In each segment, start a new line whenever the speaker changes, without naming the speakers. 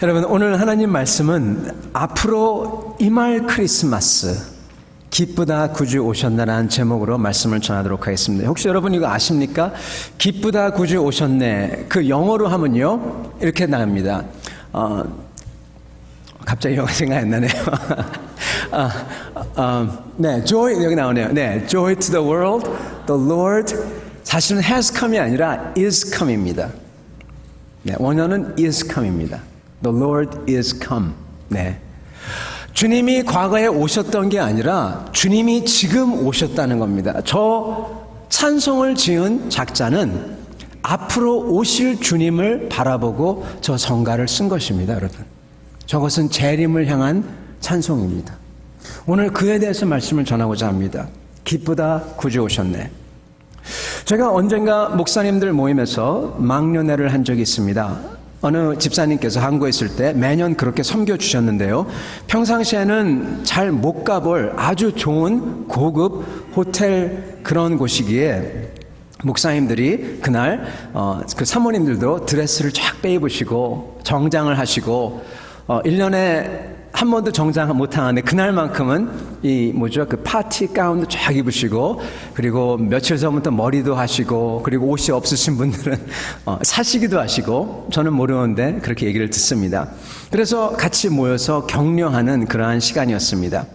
여러분, 오늘 하나님 말씀은 앞으로 임할 크리스마스, 기쁘다 구주 오셨나라는 제목으로 말씀을 전하도록 하겠습니다. 혹시 여러분 이거 아십니까? 기쁘다 구주 오셨네. 그 영어로 하면요 이렇게 나옵니다. 갑자기 영어 생각 안 나네요. 네, joy 여기 나오네요. 네, joy to the world, the Lord. 사실은 has come이 아니라 is come입니다. 네, 원어는 is come입니다. The Lord is come. 네. 주님이 과거에 오셨던 게 아니라 주님이 지금 오셨다는 겁니다. 저 찬송을 지은 작자는 앞으로 오실 주님을 바라보고 저 성가를 쓴 것입니다, 여러분. 저것은 재림을 향한 찬송입니다. 오늘 그에 대해서 말씀을 전하고자 합니다. 기쁘다 구주 오셨네. 제가 언젠가 목사님들 모임에서 막년회를 한 적이 있습니다. 어느 집사님께서 한국에 있을 때 매년 그렇게 섬겨주셨는데요. 평상시에는 잘 못 가볼 아주 좋은 고급 호텔 그런 곳이기에 목사님들이 그날 그 사모님들도 드레스를 쫙 빼입으시고 정장을 하시고 1년에 한 번도 정장 못 하는데 그날만큼은 그 파티 가운도 쫙 입으시고 그리고 며칠 전부터 머리도 하시고 그리고 옷이 없으신 분들은 사시기도 하시고 저는 모르는데 그렇게 얘기를 듣습니다. 그래서 같이 모여서 격려하는 그러한 시간이었습니다.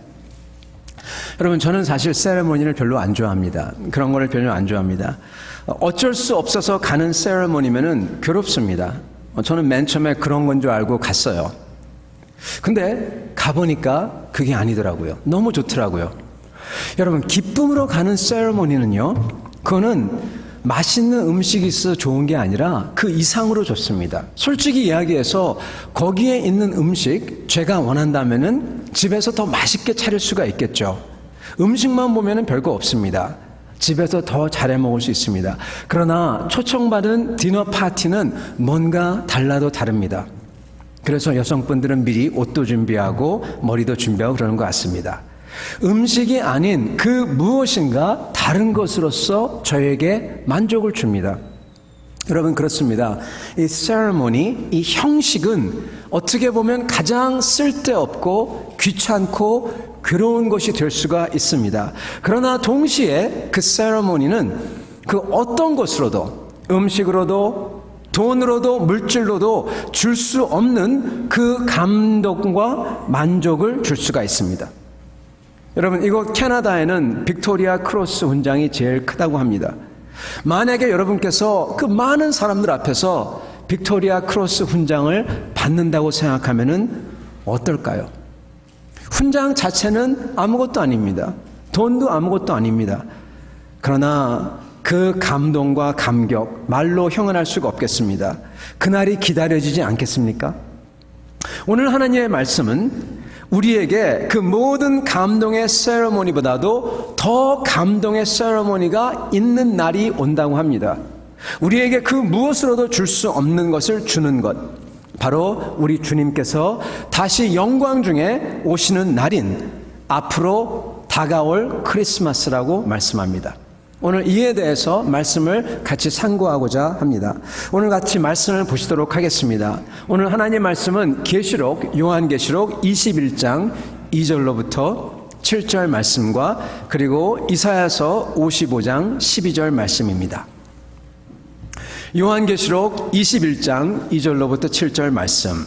여러분, 저는 사실 세레모니를 별로 안 좋아합니다. 그런 거를 별로 안 좋아합니다. 어쩔 수 없어서 가는 세레모니면은 괴롭습니다. 저는 맨 처음에 그런 건 줄 알고 갔어요. 근데 가보니까 그게 아니더라고요. 너무 좋더라고요. 여러분, 기쁨으로 가는 세레모니는요, 그거는 맛있는 음식이 있어 좋은 게 아니라 그 이상으로 좋습니다. 솔직히 이야기해서 거기에 있는 음식 제가 원한다면은 집에서 더 맛있게 차릴 수가 있겠죠. 음식만 보면은 별거 없습니다. 집에서 더 잘해 먹을 수 있습니다. 그러나 초청받은 디너 파티는 뭔가 달라도 다릅니다. 그래서 여성분들은 미리 옷도 준비하고 머리도 준비하고 그러는 것 같습니다. 음식이 아닌 그 무엇인가 다른 것으로서 저에게 만족을 줍니다. 여러분, 그렇습니다. 이 세레모니, 이 형식은 어떻게 보면 가장 쓸데없고 귀찮고 괴로운 것이 될 수가 있습니다. 그러나 동시에 그 세레모니는 그 어떤 것으로도, 음식으로도 돈으로도 물질로도 줄 수 없는 그 감동과 만족을 줄 수가 있습니다. 여러분, 이곳 캐나다에는 빅토리아 크로스 훈장이 제일 크다고 합니다. 만약에 여러분께서 그 많은 사람들 앞에서 빅토리아 크로스 훈장을 받는다고 생각하면은 어떨까요? 훈장 자체는 아무것도 아닙니다. 돈도 아무것도 아닙니다. 그러나 그 감동과 감격, 말로 형언할 수가 없겠습니다. 그날이 기다려지지 않겠습니까? 오늘 하나님의 말씀은 우리에게 그 모든 감동의 세레모니보다도 더 감동의 세레모니가 있는 날이 온다고 합니다. 우리에게 그 무엇으로도 줄 수 없는 것을 주는 것, 바로 우리 주님께서 다시 영광 중에 오시는 날인 앞으로 다가올 크리스마스라고 말씀합니다. 오늘 이에 대해서 말씀을 같이 상고하고자 합니다. 오늘 같이 말씀을 보시도록 하겠습니다. 오늘 하나님 말씀은 요한계시록 21장 2절로부터 7절 말씀과 그리고 이사야서 55장 12절 말씀입니다. 요한계시록 21장 2절로부터 7절 말씀.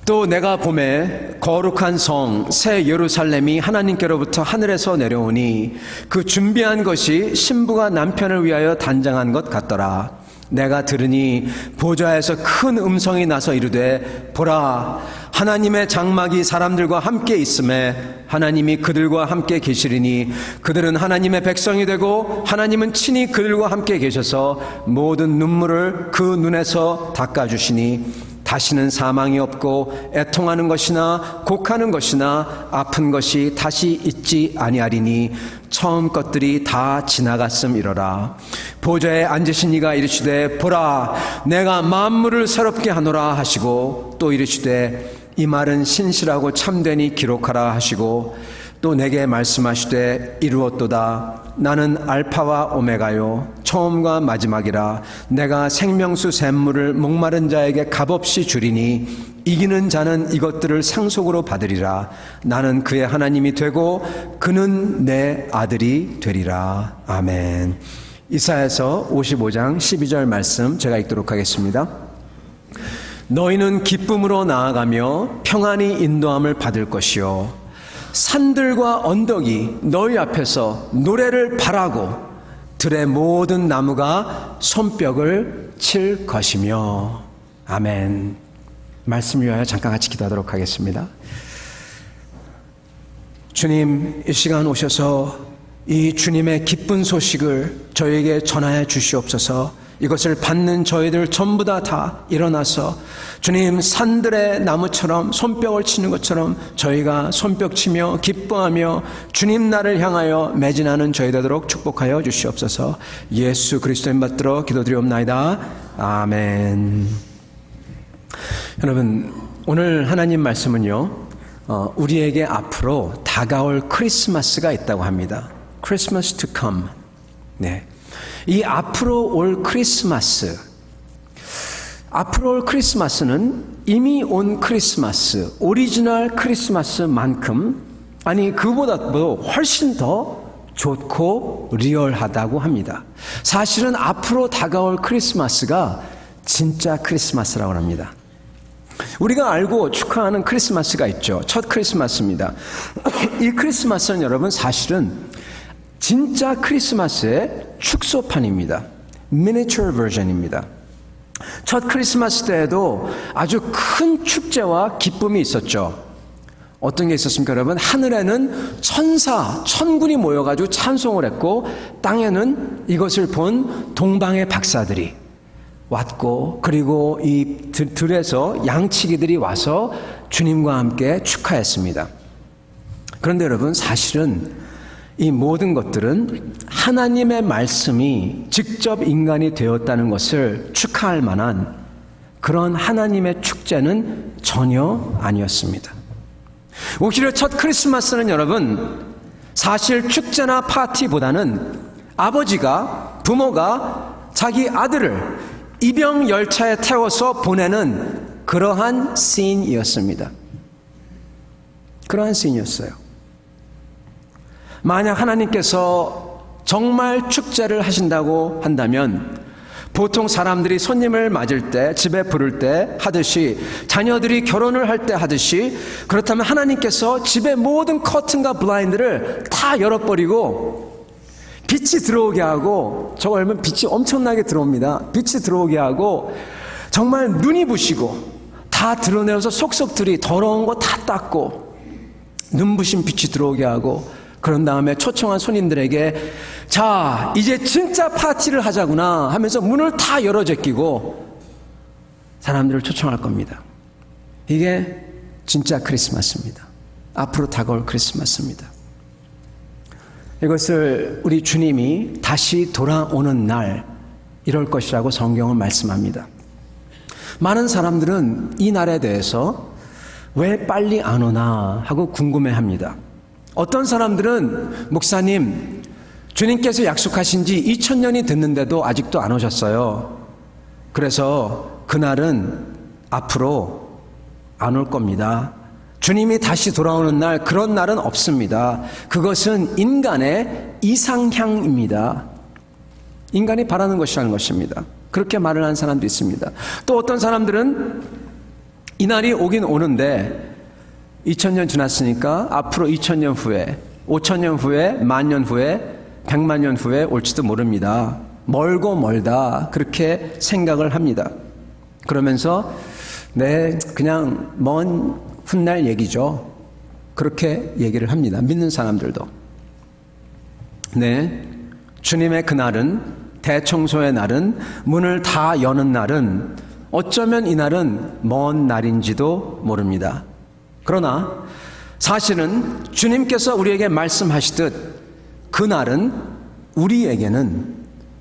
또 내가 보매 거룩한 성 새 예루살렘이 하나님께로부터 하늘에서 내려오니 그 준비한 것이 신부가 남편을 위하여 단장한 것 같더라. 내가 들으니 보좌에서 큰 음성이 나서 이르되 보라, 하나님의 장막이 사람들과 함께 있음에 하나님이 그들과 함께 계시리니 그들은 하나님의 백성이 되고 하나님은 친히 그들과 함께 계셔서 모든 눈물을 그 눈에서 닦아주시니 다시는 사망이 없고 애통하는 것이나 곡하는 것이나 아픈 것이 다시 있지 아니하리니 처음 것들이 다 지나갔음이로라. 보좌에 앉으신 이가 이르시되 보라, 내가 만물을 새롭게 하노라 하시고 또 이르시되 이 말은 신실하고 참되니 기록하라 하시고 또 내게 말씀하시되 이루었도다. 나는 알파와 오메가요 처음과 마지막이라. 내가 생명수 샘물을 목마른 자에게 값없이 주리니 이기는 자는 이것들을 상속으로 받으리라. 나는 그의 하나님이 되고 그는 내 아들이 되리라. 아멘. 이사야서 55장 12절 말씀 제가 읽도록 하겠습니다. 너희는 기쁨으로 나아가며 평안히 인도함을 받을 것이요 산들과 언덕이 너희 앞에서 노래를 바라고 들의 모든 나무가 손뼉을 칠 것이며. 아멘. 말씀 위하여 잠깐 같이 기도하도록 하겠습니다. 주님, 이 시간 오셔서 이 주님의 기쁜 소식을 저에게 전하여 주시옵소서. 이것을 받는 저희들 전부 다 일어나서 주님 산들의 나무처럼 손뼉을 치는 것처럼 저희가 손뼉치며 기뻐하며 주님 나를 향하여 매진하는 저희 되도록 축복하여 주시옵소서. 예수 그리스도인 받들어 기도드리옵나이다. 아멘. 여러분, 오늘 하나님 말씀은요, 우리에게 앞으로 다가올 크리스마스가 있다고 합니다. Christmas to come. 네. 이 앞으로 올 크리스마스는 이미 온 크리스마스, 오리지널 크리스마스만큼, 아니 그보다도 훨씬 더 좋고 리얼하다고 합니다. 사실은 앞으로 다가올 크리스마스가 진짜 크리스마스라고 합니다. 우리가 알고 축하하는 크리스마스가 있죠. 첫 크리스마스입니다. 이 크리스마스는 여러분 사실은 진짜 크리스마스의 축소판입니다. 미니처 버전입니다. 첫 크리스마스 때에도 아주 큰 축제와 기쁨이 있었죠. 어떤 게 있었습니까, 여러분? 하늘에는 천군이 모여가지고 찬송을 했고, 땅에는 이것을 본 동방의 박사들이 왔고, 그리고 이 들에서 양치기들이 와서 주님과 함께 축하했습니다. 그런데 여러분, 사실은 이 모든 것들은 하나님의 말씀이 직접 인간이 되었다는 것을 축하할 만한 그런 하나님의 축제는 전혀 아니었습니다. 오히려 첫 크리스마스는 여러분, 사실 축제나 파티보다는 아버지가, 부모가 자기 아들을 입영 열차에 태워서 보내는 그러한 씬이었습니다. 그러한 씬이었어요. 만약 하나님께서 정말 축제를 하신다고 한다면 보통 사람들이 손님을 맞을 때, 집에 부를 때 하듯이, 자녀들이 결혼을 할 때 하듯이, 그렇다면 하나님께서 집의 모든 커튼과 블라인드를 다 열어버리고 빛이 들어오게 하고, 저거 열면 빛이 엄청나게 들어옵니다. 빛이 들어오게 하고 정말 눈이 부시고 다 드러내어서 속속들이 더러운 거 다 닦고 눈부신 빛이 들어오게 하고, 그런 다음에 초청한 손님들에게 자, 이제 진짜 파티를 하자구나 하면서 문을 다 열어 제끼고 사람들을 초청할 겁니다. 이게 진짜 크리스마스입니다. 앞으로 다가올 크리스마스입니다. 이것을 우리 주님이 다시 돌아오는 날 이럴 것이라고 성경은 말씀합니다. 많은 사람들은 이 날에 대해서 왜 빨리 안 오나 하고 궁금해합니다. 어떤 사람들은 목사님, 주님께서 약속하신 지 2000년이 됐는데도 아직도 안 오셨어요. 그래서 그날은 앞으로 안 올 겁니다. 주님이 다시 돌아오는 날, 그런 날은 없습니다. 그것은 인간의 이상향입니다. 인간이 바라는 것이라는 것입니다. 그렇게 말을 하는 사람도 있습니다. 또 어떤 사람들은 이 날이 오긴 오는데 2000년 지났으니까 앞으로 2000년 후에, 5000년 후에, 10,000년 후에, 100만 후에 올지도 모릅니다. 멀고 멀다 그렇게 생각을 합니다. 그러면서 네, 그냥 먼 훗날 얘기죠. 그렇게 얘기를 합니다. 믿는 사람들도. 네, 주님의 그날은, 대청소의 날은, 문을 다 여는 날은, 어쩌면 이 날은 먼 날인지도 모릅니다. 그러나 사실은 주님께서 우리에게 말씀하시듯 그날은 우리에게는,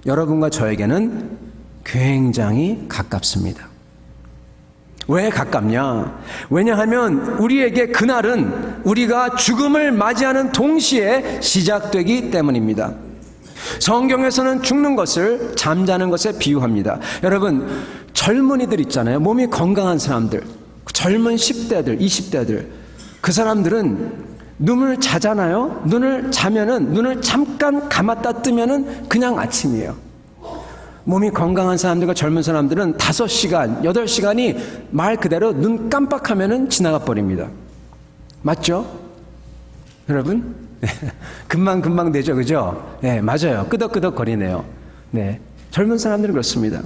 여러분과 저에게는 굉장히 가깝습니다. 왜 가깝냐? 왜냐하면 우리에게 그날은 우리가 죽음을 맞이하는 동시에 시작되기 때문입니다. 성경에서는 죽는 것을 잠자는 것에 비유합니다. 여러분, 젊은이들 있잖아요. 몸이 건강한 사람들, 젊은 10대들, 20대들, 그 사람들은 눈을 자잖아요. 눈을 자면은, 눈을 잠깐 감았다 뜨면은 그냥 아침이에요. 몸이 건강한 사람들과 젊은 사람들은 5시간, 8시간이 말 그대로 눈 깜빡하면은 지나가 버립니다. 맞죠? 여러분? 금방 되죠, 그죠? 네, 맞아요. 끄덕끄덕 거리네요. 네. 젊은 사람들은 그렇습니다.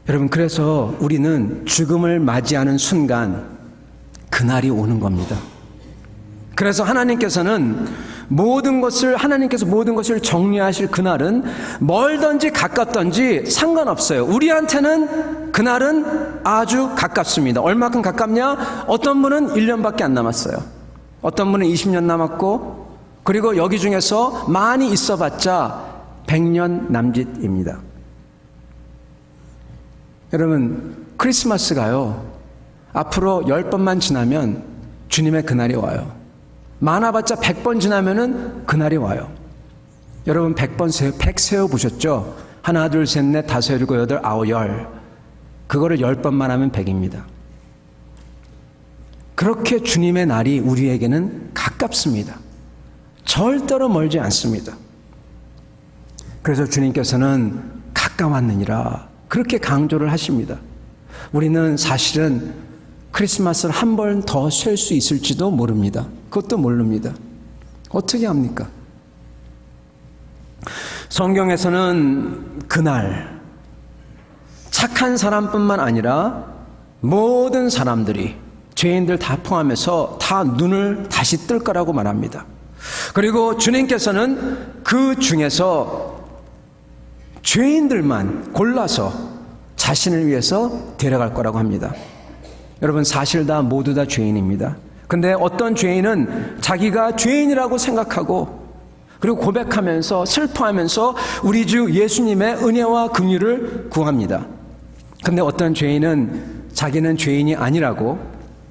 여러분, 그래서 우리는 죽음을 맞이하는 순간, 그날이 오는 겁니다. 그래서 하나님께서 모든 것을 정리하실 그날은 멀든지 가깝든지 상관없어요. 우리한테는 그날은 아주 가깝습니다. 얼마큼 가깝냐? 어떤 분은 1년밖에 안 남았어요. 어떤 분은 20년 남았고, 그리고 여기 중에서 많이 있어봤자 100년 남짓입니다. 여러분, 크리스마스가요, 앞으로 10번만 지나면 주님의 그날이 와요. 많아봤자 100번 지나면은 그날이 와요. 여러분, 100 세어보셨죠? 하나, 둘, 셋, 넷, 다섯, 일곱, 여덟, 아홉, 열. 그거를 10번만 하면 100입니다. 그렇게 주님의 날이 우리에게는 가깝습니다. 절대로 멀지 않습니다. 그래서 주님께서는 가까웠느니라 그렇게 강조를 하십니다. 우리는 사실은 크리스마스를 한 번 더 쉴 수 있을지도 모릅니다. 그것도 모릅니다. 어떻게 합니까? 성경에서는 그날 착한 사람뿐만 아니라 모든 사람들이, 죄인들 다 포함해서 다 눈을 다시 뜰 거라고 말합니다. 그리고 주님께서는 그 중에서 죄인들만 골라서 자신을 위해서 데려갈 거라고 합니다. 여러분, 사실 모두 다 죄인입니다. 근데 어떤 죄인은 자기가 죄인이라고 생각하고, 그리고 고백하면서 슬퍼하면서 우리 주 예수님의 은혜와 긍휼을 구합니다. 근데 어떤 죄인은 자기는 죄인이 아니라고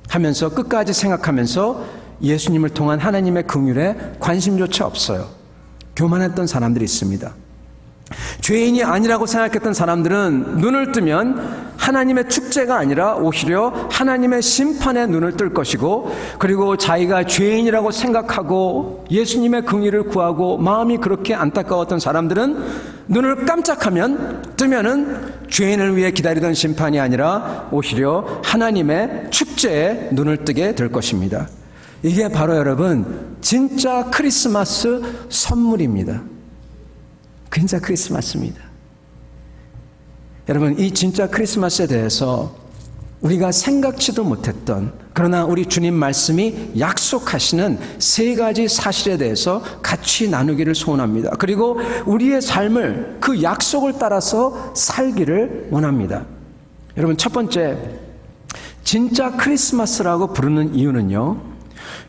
하면서 끝까지 생각하면서 예수님을 통한 하나님의 긍휼에 관심조차 없어요. 교만했던 사람들이 있습니다. 죄인이 아니라고 생각했던 사람들은 눈을 뜨면 하나님의 축제가 아니라 오히려 하나님의 심판에 눈을 뜰 것이고, 그리고 자기가 죄인이라고 생각하고 예수님의 긍휼을 구하고 마음이 그렇게 안타까웠던 사람들은 눈을 깜짝하면 뜨면은 죄인을 위해 기다리던 심판이 아니라 오히려 하나님의 축제에 눈을 뜨게 될 것입니다. 이게 바로 여러분 진짜 크리스마스 선물입니다. 진짜 크리스마스입니다. 여러분, 이 진짜 크리스마스에 대해서 우리가 생각지도 못했던, 그러나 우리 주님 말씀이 약속하시는 3가지 사실에 대해서 같이 나누기를 소원합니다. 그리고 우리의 삶을 그 약속을 따라서 살기를 원합니다. 여러분, 첫 번째, 진짜 크리스마스라고 부르는 이유는요,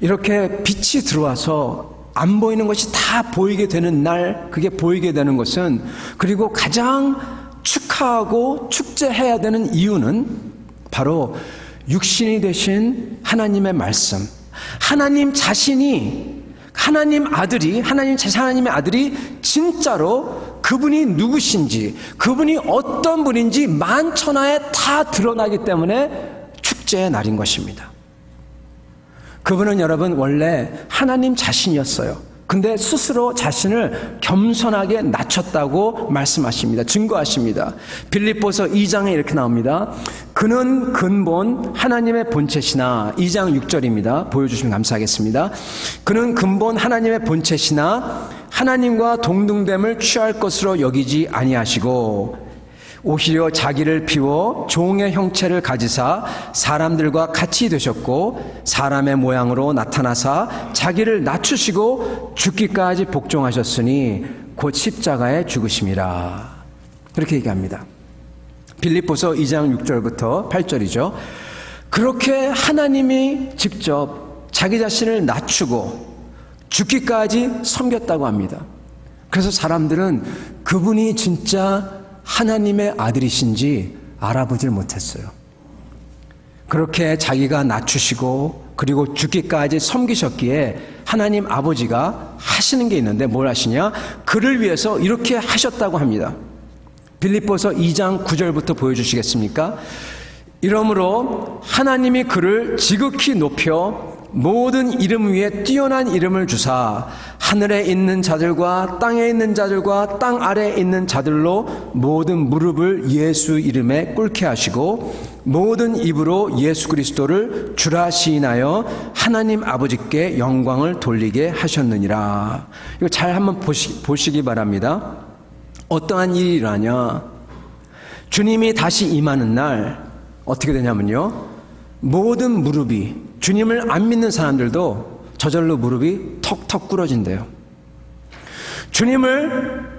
이렇게 빛이 들어와서 안 보이는 것이 다 보이게 되는 날, 그게 보이게 되는 것은, 그리고 가장 축하하고 축제해야 되는 이유는 바로 육신이 되신 하나님의 말씀, 하나님 자신이, 하나님의 아들이 진짜로 그분이 누구신지, 그분이 어떤 분인지 만천하에 다 드러나기 때문에 축제의 날인 것입니다. 그분은 여러분 원래 하나님 자신이었어요. 근데 스스로 자신을 겸손하게 낮췄다고 말씀하십니다. 증거하십니다. 빌립보서 2장에 이렇게 나옵니다. 그는 근본 하나님의 본체시나, 2장 6절입니다. 보여주시면 감사하겠습니다. 그는 근본 하나님의 본체시나 하나님과 동등됨을 취할 것으로 여기지 아니하시고 오히려 자기를 비워 종의 형체를 가지사 사람들과 같이 되셨고 사람의 모양으로 나타나사 자기를 낮추시고 죽기까지 복종하셨으니 곧 십자가에 죽으심이라. 그렇게 얘기합니다. 빌립보서 2장 6절부터 8절이죠. 그렇게 하나님이 직접 자기 자신을 낮추고 죽기까지 섬겼다고 합니다. 그래서 사람들은 그분이 진짜 하나님의 아들이신지 알아보질 못했어요. 그렇게 자기가 낮추시고 그리고 죽기까지 섬기셨기에 하나님 아버지가 하시는 게 있는데 뭘 하시냐? 그를 위해서 이렇게 하셨다고 합니다. 빌립보서 2장 9절부터 보여주시겠습니까? 이러므로 하나님이 그를 지극히 높여 모든 이름 위에 뛰어난 이름을 주사 하늘에 있는 자들과 땅에 있는 자들과 땅 아래에 있는 자들로 모든 무릎을 예수 이름에 꿇게 하시고 모든 입으로 예수 그리스도를 주라 시인하여 하나님 아버지께 영광을 돌리게 하셨느니라. 이거 잘 한번 보시기 바랍니다. 어떠한 일이 일어나냐? 주님이 다시 임하는 날 어떻게 되냐면요, 모든 무릎이, 주님을 안 믿는 사람들도 저절로 무릎이 턱턱 꿇어진대요. 주님을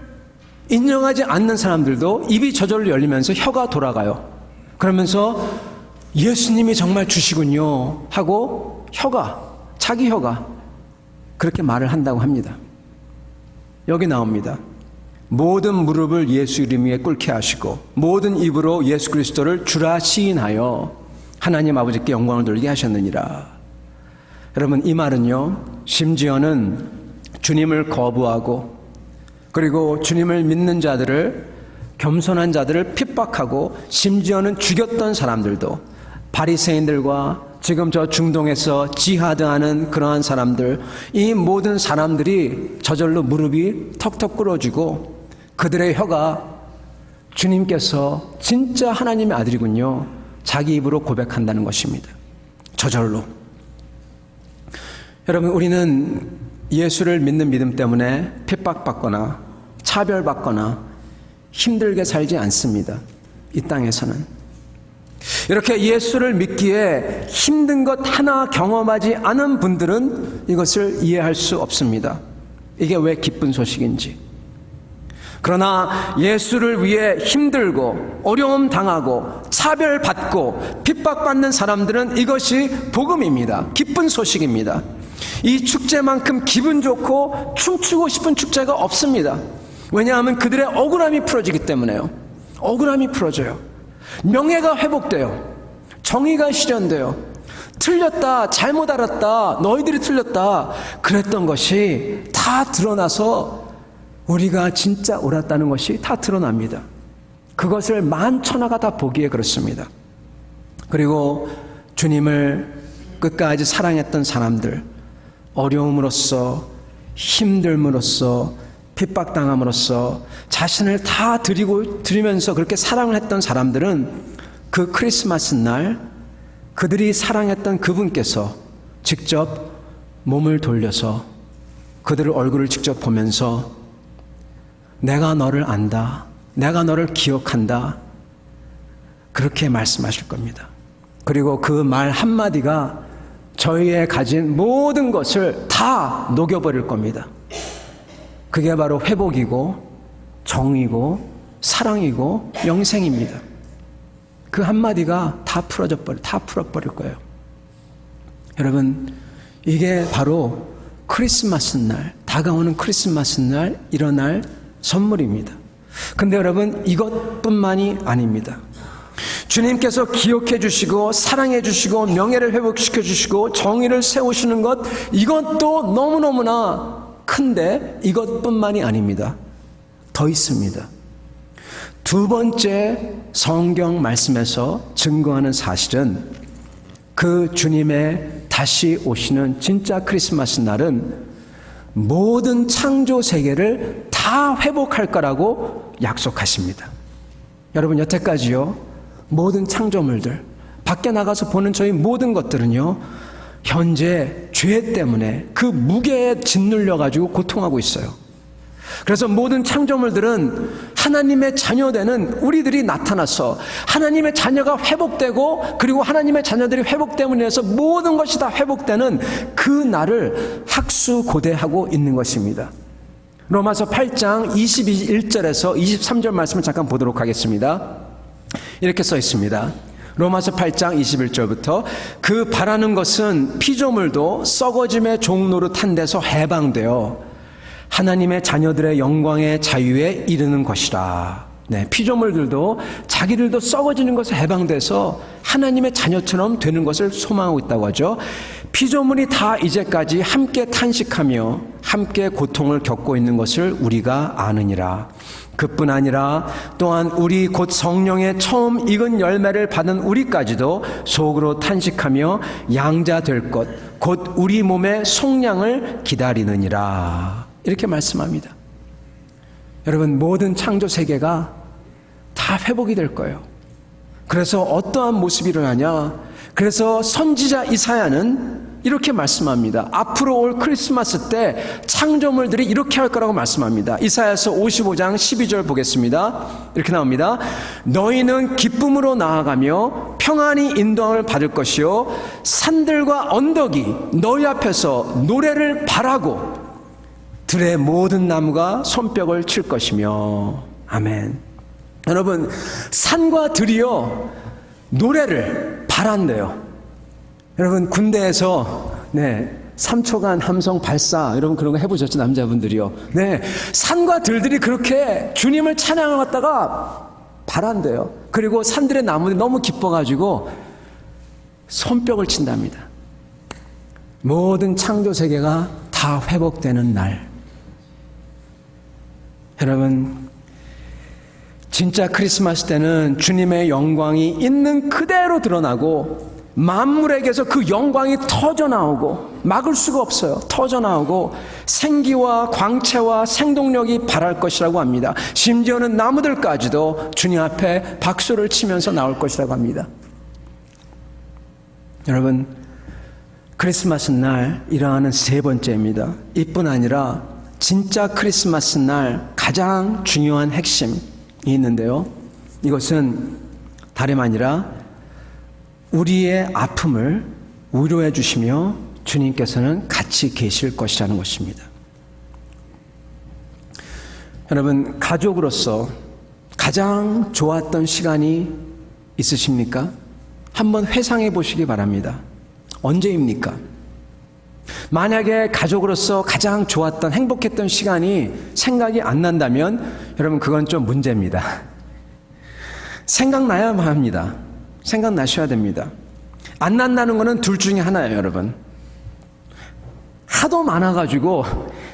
인정하지 않는 사람들도 입이 저절로 열리면서 혀가 돌아가요. 그러면서 예수님이 정말 주시군요 하고 자기 혀가 그렇게 말을 한다고 합니다. 여기 나옵니다. 모든 무릎을 예수 이름 위에 꿇게 하시고 모든 입으로 예수 그리스도를 주라 시인하여 하나님 아버지께 영광을 돌리게 하셨느니라. 여러분, 이 말은요, 심지어는 주님을 거부하고 그리고 주님을 믿는 자들을, 겸손한 자들을 핍박하고 심지어는 죽였던 사람들도, 바리새인들과 지금 저 중동에서 지하드하는 그러한 사람들, 이 모든 사람들이 저절로 무릎이 턱턱 꿇어지고 그들의 혀가 주님께서 진짜 하나님의 아들이군요 자기 입으로 고백한다는 것입니다. 저절로. 여러분, 우리는 예수를 믿는 믿음 때문에 핍박받거나 차별받거나 힘들게 살지 않습니다. 이 땅에서는. 이렇게 예수를 믿기에 힘든 것 하나 경험하지 않은 분들은 이것을 이해할 수 없습니다. 이게 왜 기쁜 소식인지. 그러나 예수를 위해 힘들고 어려움 당하고 차별받고 핍박받는 사람들은 이것이 복음입니다. 기쁜 소식입니다. 이 축제만큼 기분 좋고 춤추고 싶은 축제가 없습니다. 왜냐하면 그들의 억울함이 풀어지기 때문에요. 억울함이 풀어져요. 명예가 회복돼요. 정의가 실현돼요. 틀렸다, 잘못 알았다, 너희들이 틀렸다 그랬던 것이 다 드러나서 우리가 진짜 옳았다는 것이 다 드러납니다. 그것을 만천하가 다 보기에 그렇습니다. 그리고 주님을 끝까지 사랑했던 사람들, 어려움으로써, 힘듦으로써, 핍박당함으로써 자신을 다 드리면서 그렇게 사랑을 했던 사람들은 그 크리스마스 날 그들이 사랑했던 그분께서 직접 몸을 돌려서 그들의 얼굴을 직접 보면서 내가 너를 안다, 내가 너를 기억한다, 그렇게 말씀하실 겁니다. 그리고 그 말 한마디가 저희의 가진 모든 것을 다 녹여버릴 겁니다. 그게 바로 회복이고 정의고 사랑이고 영생입니다. 그 한마디가 다 풀어버릴 거예요. 여러분, 이게 바로 크리스마스 날, 다가오는 크리스마스 날 일어날 선물입니다. 근데 여러분, 이것뿐만이 아닙니다. 주님께서 기억해 주시고 사랑해 주시고 명예를 회복시켜 주시고 정의를 세우시는 것, 이것도 너무너무나 큰데 이것뿐만이 아닙니다. 더 있습니다. 두 번째 성경 말씀에서 증거하는 사실은 그 주님의 다시 오시는 진짜 크리스마스 날은 모든 창조 세계를 다 회복할 거라고 약속하십니다. 여러분, 여태까지요, 모든 창조물들, 밖에 나가서 보는 저희 모든 것들은요, 현재 죄 때문에 그 무게에 짓눌려 가지고 고통하고 있어요. 그래서 모든 창조물들은 하나님의 자녀되는 우리들이 나타나서 하나님의 자녀가 회복되고 그리고 하나님의 자녀들이 회복됨으로 인해서 모든 것이 다 회복되는 그 날을 학수고대하고 있는 것입니다. 로마서 8장 21절에서 23절 말씀을 잠깐 보도록 하겠습니다. 이렇게 써 있습니다. 로마서 8장 21절부터 그 바라는 것은 피조물도 썩어짐의 종노릇한 데서 해방되어 하나님의 자녀들의 영광의 자유에 이르는 것이라. 네, 피조물들도 자기들도 썩어지는 것에 해방돼서 하나님의 자녀처럼 되는 것을 소망하고 있다고 하죠. 피조물이 다 이제까지 함께 탄식하며 함께 고통을 겪고 있는 것을 우리가 아느니라. 그뿐 아니라 또한 우리 곧 성령의 처음 익은 열매를 받은 우리까지도 속으로 탄식하며 양자 될 것, 곧 우리 몸의 속량을 기다리느니라. 이렇게 말씀합니다. 여러분, 모든 창조 세계가 다 회복이 될 거예요. 그래서 어떠한 모습이 일어나냐? 그래서 선지자 이사야는 이렇게 말씀합니다. 앞으로 올 크리스마스 때 창조물들이 이렇게 할 거라고 말씀합니다. 이사야서 55장 12절 보겠습니다. 이렇게 나옵니다. 너희는 기쁨으로 나아가며 평안히 인도함을 받을 것이요 산들과 언덕이 너희 앞에서 노래를 바라고 들의 모든 나무가 손뼉을 칠 것이며. 아멘. 여러분, 산과 들이요 노래를 바란대요. 여러분, 군대에서 3초간 함성 발사, 여러분 그런 거 해보셨죠? 남자분들이요. 산과 들들이 그렇게 주님을 찬양하다가 바란대요. 그리고 산들의 나무들이 너무 기뻐가지고 손뼉을 친답니다. 모든 창조 세계가 다 회복되는 날. 여러분, 진짜 크리스마스 때는 주님의 영광이 있는 그대로 드러나고 만물에게서 그 영광이 터져나오고 막을 수가 없어요. 터져나오고 생기와 광채와 생동력이 발할 것이라고 합니다. 심지어는 나무들까지도 주님 앞에 박수를 치면서 나올 것이라고 합니다. 여러분, 크리스마스 날 일어나는 세 번째입니다. 이뿐 아니라 진짜 크리스마스 날 가장 중요한 핵심이 있는데요. 이것은 다름 아니라 우리의 아픔을 위로해 주시며 주님께서는 같이 계실 것이라는 것입니다. 여러분, 가족으로서 가장 좋았던 시간이 있으십니까? 한번 회상해 보시기 바랍니다. 언제입니까? 만약에 가족으로서 가장 좋았던 행복했던 시간이 생각이 안 난다면 여러분, 그건 좀 문제입니다. 생각나야만 합니다. 생각나셔야 됩니다. 안 난다는 것은 둘 중에 하나예요, 여러분. 하도 많아가지고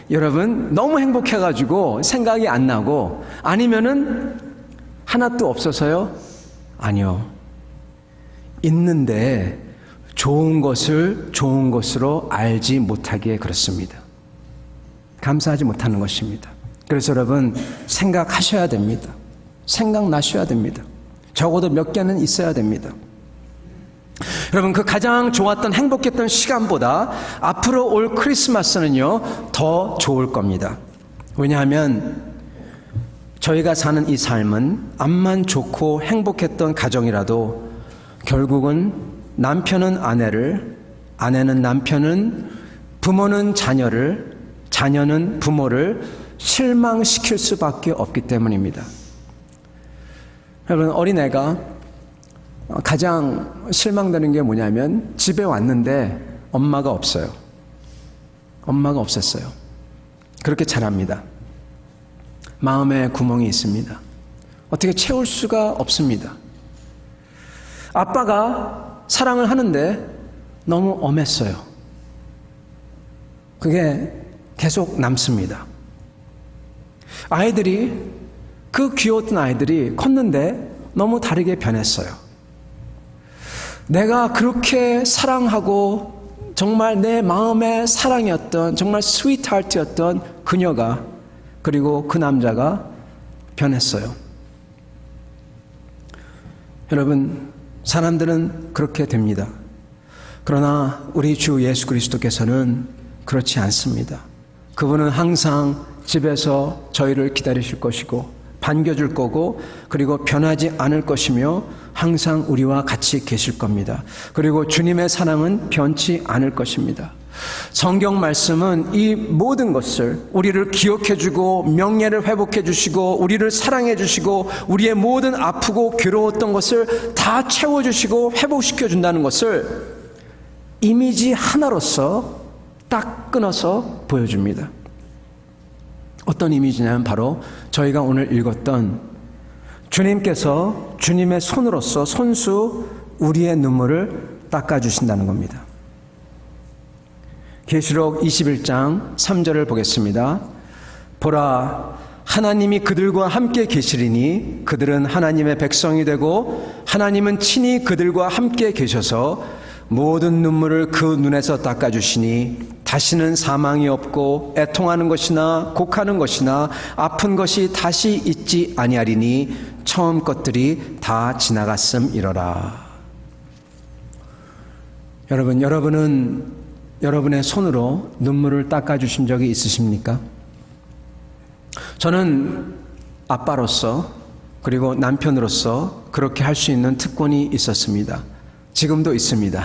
여러분 너무 행복해가지고 생각이 안 나고, 아니면은 하나도 없어서요? 아니요. 있는데 좋은 것을 좋은 것으로 알지 못하기에 그렇습니다. 감사하지 못하는 것입니다. 그래서 여러분, 생각하셔야 됩니다. 생각나셔야 됩니다. 적어도 몇 개는 있어야 됩니다. 여러분, 그 가장 좋았던 행복했던 시간보다 앞으로 올 크리스마스는요 더 좋을 겁니다. 왜냐하면 저희가 사는 이 삶은 암만 좋고 행복했던 가정이라도 결국은 남편은 아내를, 아내는 남편은, 부모는 자녀를, 자녀는 부모를 실망시킬 수밖에 없기 때문입니다. 여러분, 어린애가 가장 실망되는 게 뭐냐면 집에 왔는데 엄마가 없어요. 엄마가 없었어요. 그렇게 자랍니다. 마음에 구멍이 있습니다. 어떻게 채울 수가 없습니다. 아빠가 사랑을 하는데 너무 엄했어요. 그게 계속 남습니다. 아이들이, 그 귀여웠던 아이들이 컸는데 너무 다르게 변했어요. 내가 그렇게 사랑하고 정말 내 마음의 사랑이었던, 정말 스위트하트였던 그녀가, 그리고 그 남자가 변했어요. 여러분, 사람들은 그렇게 됩니다. 그러나 우리 주 예수 그리스도께서는 그렇지 않습니다. 그분은 항상 집에서 저희를 기다리실 것이고 반겨줄 거고, 그리고 변하지 않을 것이며 항상 우리와 같이 계실 겁니다. 그리고 주님의 사랑은 변치 않을 것입니다. 성경 말씀은 이 모든 것을, 우리를 기억해 주고 명예를 회복해 주시고 우리를 사랑해 주시고 우리의 모든 아프고 괴로웠던 것을 다 채워주시고 회복시켜 준다는 것을 이미지 하나로서 딱 끊어서 보여줍니다. 어떤 이미지냐면 바로 저희가 오늘 읽었던 주님께서 주님의 손으로서 손수 우리의 눈물을 닦아주신다는 겁니다. 계시록 21장 3절을 보겠습니다. 보라, 하나님이 그들과 함께 계시리니 그들은 하나님의 백성이 되고 하나님은 친히 그들과 함께 계셔서 모든 눈물을 그 눈에서 닦아주시니 다시는 사망이 없고 애통하는 것이나 곡하는 것이나 아픈 것이 다시 있지 아니하리니 처음 것들이 다 지나갔음이러라. 여러분은 여러분의 손으로 눈물을 닦아주신 적이 있으십니까? 저는 아빠로서 그리고 남편으로서 그렇게 할 수 있는 특권이 있었습니다. 지금도 있습니다.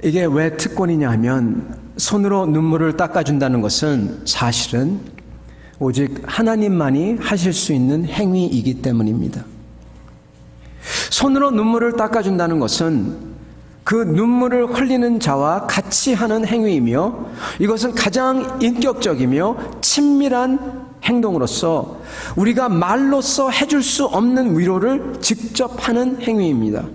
이게 왜 특권이냐 하면 손으로 눈물을 닦아준다는 것은 사실은 오직 하나님만이 하실 수 있는 행위이기 때문입니다. 손으로 눈물을 닦아준다는 것은 그 눈물을 흘리는 자와 같이 하는 행위이며 이것은 가장 인격적이며 친밀한 행동으로서 우리가 말로써 해줄 수 없는 위로를 직접 하는 행위입니다.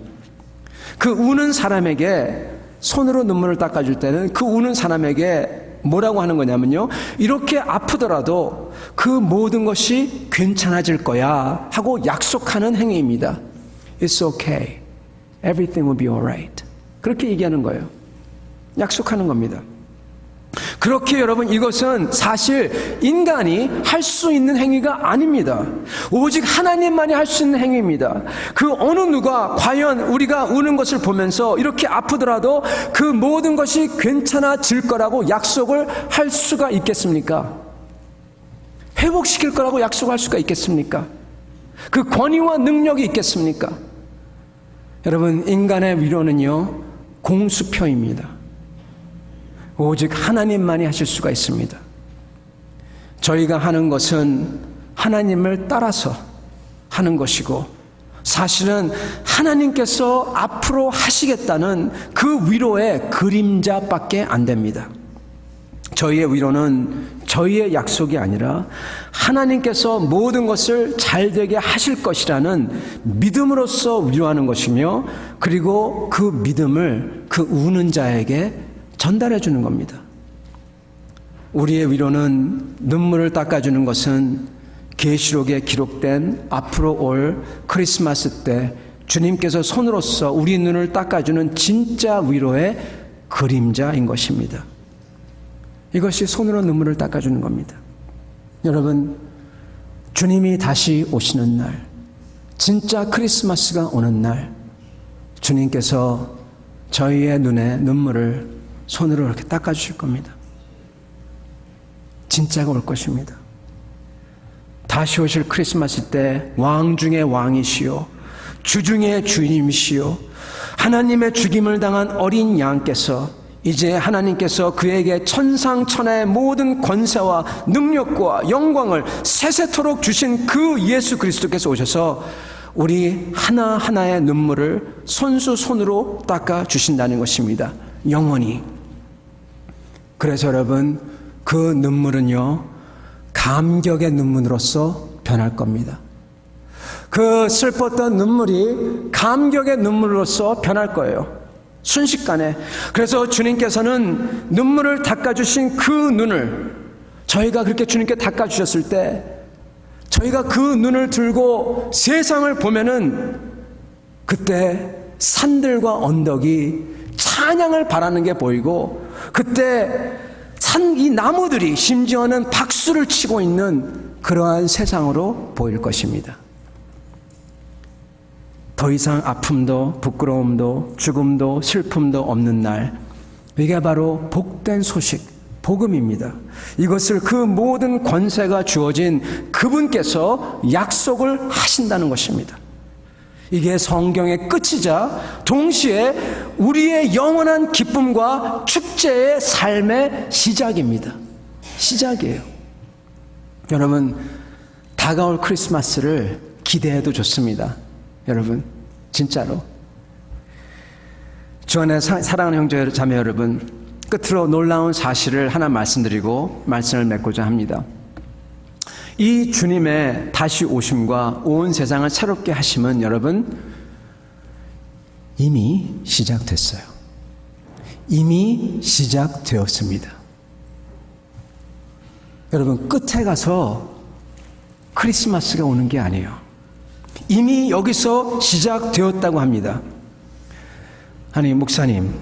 그 우는 사람에게 손으로 눈물을 닦아줄 때는 그 우는 사람에게 뭐라고 하는 거냐면요, 이렇게 아프더라도 그 모든 것이 괜찮아질 거야 하고 약속하는 행위입니다. It's okay. Everything will be alright. 그렇게 얘기하는 거예요. 약속하는 겁니다. 그렇게 여러분, 이것은 사실 인간이 할 수 있는 행위가 아닙니다. 오직 하나님만이 할 수 있는 행위입니다. 그 어느 누가 과연 우리가 우는 것을 보면서 이렇게 아프더라도 그 모든 것이 괜찮아질 거라고 약속을 할 수가 있겠습니까? 회복시킬 거라고 약속할 수가 있겠습니까? 그 권위와 능력이 있겠습니까? 여러분, 인간의 위로는요, 공수표입니다. 오직 하나님만이 하실 수가 있습니다. 저희가 하는 것은 하나님을 따라서 하는 것이고 사실은 하나님께서 앞으로 하시겠다는 그 위로의 그림자밖에 안 됩니다. 저희의 위로는 저희의 약속이 아니라 하나님께서 모든 것을 잘되게 하실 것이라는 믿음으로써 위로하는 것이며 그리고 그 믿음을 그 우는 자에게 전달해 주는 겁니다. 우리의 위로는 눈물을 닦아주는 것은 계시록에 기록된 앞으로 올 크리스마스 때 주님께서 손으로서 우리 눈을 닦아주는 진짜 위로의 그림자인 것입니다. 이것이 손으로 눈물을 닦아주는 겁니다. 여러분, 주님이 다시 오시는 날, 진짜 크리스마스가 오는 날, 주님께서 저희의 눈에 눈물을 손으로 이렇게 닦아주실 겁니다. 진짜가 올 것입니다. 다시 오실 크리스마스 때 왕 중의 왕이시오, 주 중의 주님이시오, 하나님의 죽임을 당한 어린 양께서 이제 하나님께서 그에게 천상천하의 모든 권세와 능력과 영광을 세세토록 주신 그 예수 그리스도께서 오셔서 우리 하나하나의 눈물을 손수손으로 닦아주신다는 것입니다. 영원히. 그래서 여러분, 그 눈물은요, 감격의 눈물로서 변할 겁니다. 그 슬펐던 눈물이 감격의 눈물로서 변할 거예요. 순식간에. 그래서 주님께서는 눈물을 닦아주신 그 눈을, 저희가 그렇게 주님께 닦아주셨을 때 저희가 그 눈을 들고 세상을 보면은 그때 산들과 언덕이 찬양을 바라는 게 보이고 그때 이 나무들이 심지어는 박수를 치고 있는 그러한 세상으로 보일 것입니다. 더 이상 아픔도 부끄러움도 죽음도 슬픔도 없는 날, 이게 바로 복된 소식, 복음입니다. 이것을 그 모든 권세가 주어진 그분께서 약속을 하신다는 것입니다. 이게 성경의 끝이자 동시에 우리의 영원한 기쁨과 축제의 삶의 시작입니다. 시작이에요. 여러분, 다가올 크리스마스를 기대해도 좋습니다. 여러분, 진짜로. 주 안에 사랑하는 형제 자매 여러분, 끝으로 놀라운 사실을 하나 말씀드리고 말씀을 맺고자 합니다. 이 주님의 다시 오심과 온 세상을 새롭게 하심은 여러분, 이미 시작됐어요. 이미 시작되었습니다. 여러분, 끝에 가서 크리스마스가 오는 게 아니에요. 이미 여기서 시작되었다고 합니다. 아니, 목사님,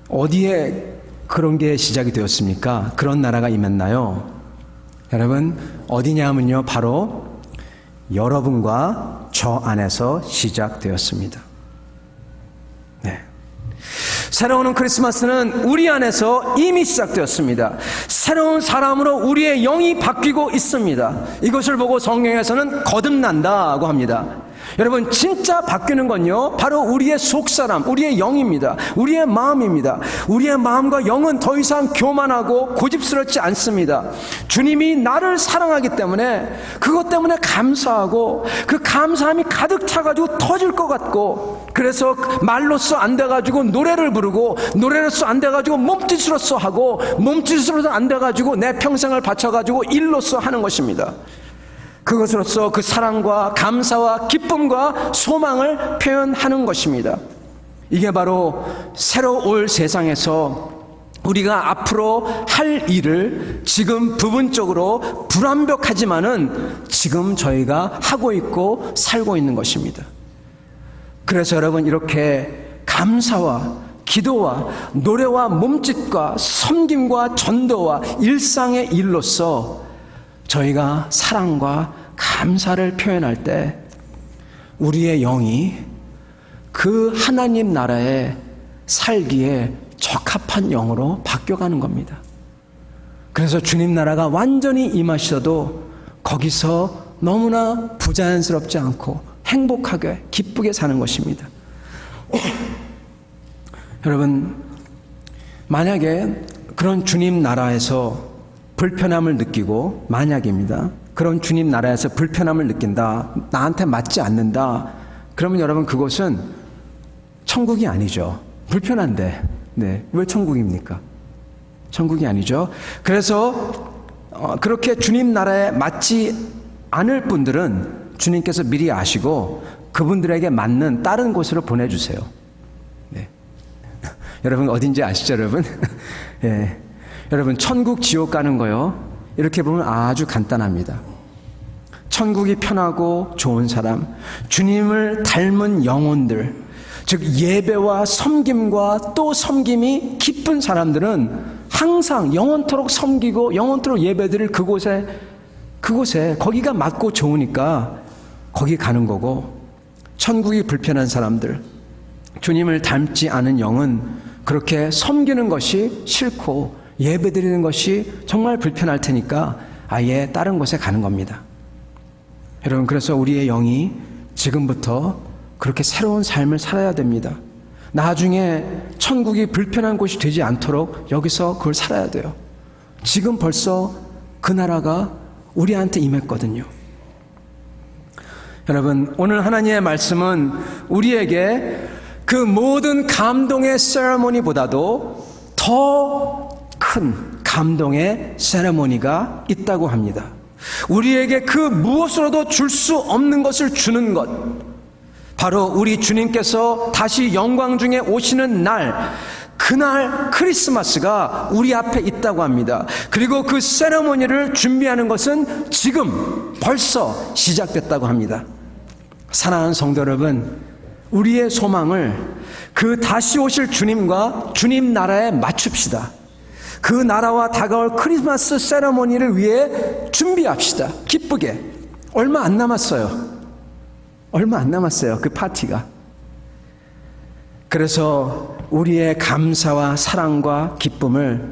어디에 그런 게 시작이 되었습니까? 그런 나라가 임했나요? 여러분, 어디냐 하면요, 바로 여러분과 저 안에서 시작되었습니다. 네. 새로운 크리스마스는 우리 안에서 이미 시작되었습니다. 새로운 사람으로 우리의 영이 바뀌고 있습니다. 이것을 보고 성경에서는 거듭난다고 합니다. 여러분, 진짜 바뀌는 건요, 바로 우리의 속사람, 우리의 영입니다. 우리의 마음입니다. 우리의 마음과 영은 더 이상 교만하고 고집스럽지 않습니다. 주님이 나를 사랑하기 때문에 그것 때문에 감사하고 그 감사함이 가득 차가지고 터질 것 같고, 그래서 말로써 안 돼가지고 노래를 부르고, 노래로써 안 돼가지고 몸짓으로써 하고, 몸짓으로서 안 돼가지고 내 평생을 바쳐가지고 일로써 하는 것입니다. 그것으로서 그 사랑과 감사와 기쁨과 소망을 표현하는 것입니다. 이게 바로 새로 올 세상에서 우리가 앞으로 할 일을 지금 부분적으로 불완벽하지만은 지금 저희가 하고 있고 살고 있는 것입니다. 그래서 여러분, 이렇게 감사와 기도와 노래와 몸짓과 섬김과 전도와 일상의 일로서 저희가 사랑과 감사를 표현할 때 우리의 영이 그 하나님 나라에 살기에 적합한 영으로 바뀌어가는 겁니다. 그래서 주님 나라가 완전히 임하셔도 거기서 너무나 부자연스럽지 않고 행복하게 기쁘게 사는 것입니다. 여러분, 만약에 그런 주님 나라에서 불편함을 느끼고, 만약입니다, 그런 주님 나라에서 불편함을 느낀다, 나한테 맞지 않는다, 그러면 여러분, 그것은 천국이 아니죠. 불편한데, 네, 왜 천국입니까? 천국이 아니죠. 그래서 그렇게 주님 나라에 맞지 않을 분들은 주님께서 미리 아시고 그분들에게 맞는 다른 곳으로 보내주세요. 네. 여러분, 어딘지 아시죠, 여러분? 네. 여러분, 천국 지옥 가는 거요, 이렇게 보면 아주 간단합니다. 천국이 편하고 좋은 사람, 주님을 닮은 영혼들, 즉 예배와 섬김과 또 섬김이 기쁜 사람들은 항상 영원토록 섬기고 영원토록 예배드릴 그곳에 거기가 맞고 좋으니까 거기 가는 거고, 천국이 불편한 사람들, 주님을 닮지 않은 영은 그렇게 섬기는 것이 싫고 예배드리는 것이 정말 불편할 테니까 아예 다른 곳에 가는 겁니다. 여러분, 그래서 우리의 영이 지금부터 그렇게 새로운 삶을 살아야 됩니다. 나중에 천국이 불편한 곳이 되지 않도록 여기서 그걸 살아야 돼요. 지금 벌써 그 나라가 우리한테 임했거든요. 여러분, 오늘 하나님의 말씀은 우리에게 그 모든 감동의 세레모니보다도 더 큰 감동의 세레모니가 있다고 합니다. 우리에게 그 무엇으로도 줄 수 없는 것을 주는 것, 바로 우리 주님께서 다시 영광 중에 오시는 날, 그날 크리스마스가 우리 앞에 있다고 합니다. 그리고 그 세레모니를 준비하는 것은 지금 벌써 시작됐다고 합니다. 사랑하는 성도 여러분, 우리의 소망을 그 다시 오실 주님과 주님 나라에 맞춥시다. 그 나라와 다가올 크리스마스 세레모니를 위해 준비합시다. 기쁘게. 얼마 안 남았어요. 얼마 안 남았어요, 그 파티가. 그래서 우리의 감사와 사랑과 기쁨을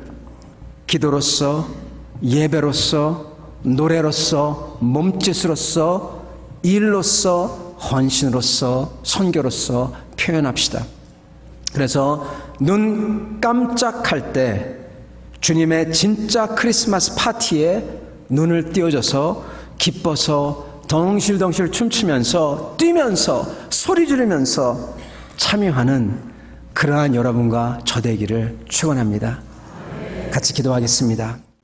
기도로서, 예배로서, 노래로서, 몸짓으로서, 일로서, 헌신으로서, 선교로서 표현합시다. 그래서 눈 깜짝할 때 주님의 진짜 크리스마스 파티에 눈을 띄워줘서 기뻐서 덩실덩실 춤추면서 뛰면서 소리 지르면서 참여하는 그러한 여러분과 저 되기를 축원합니다. 같이 기도하겠습니다.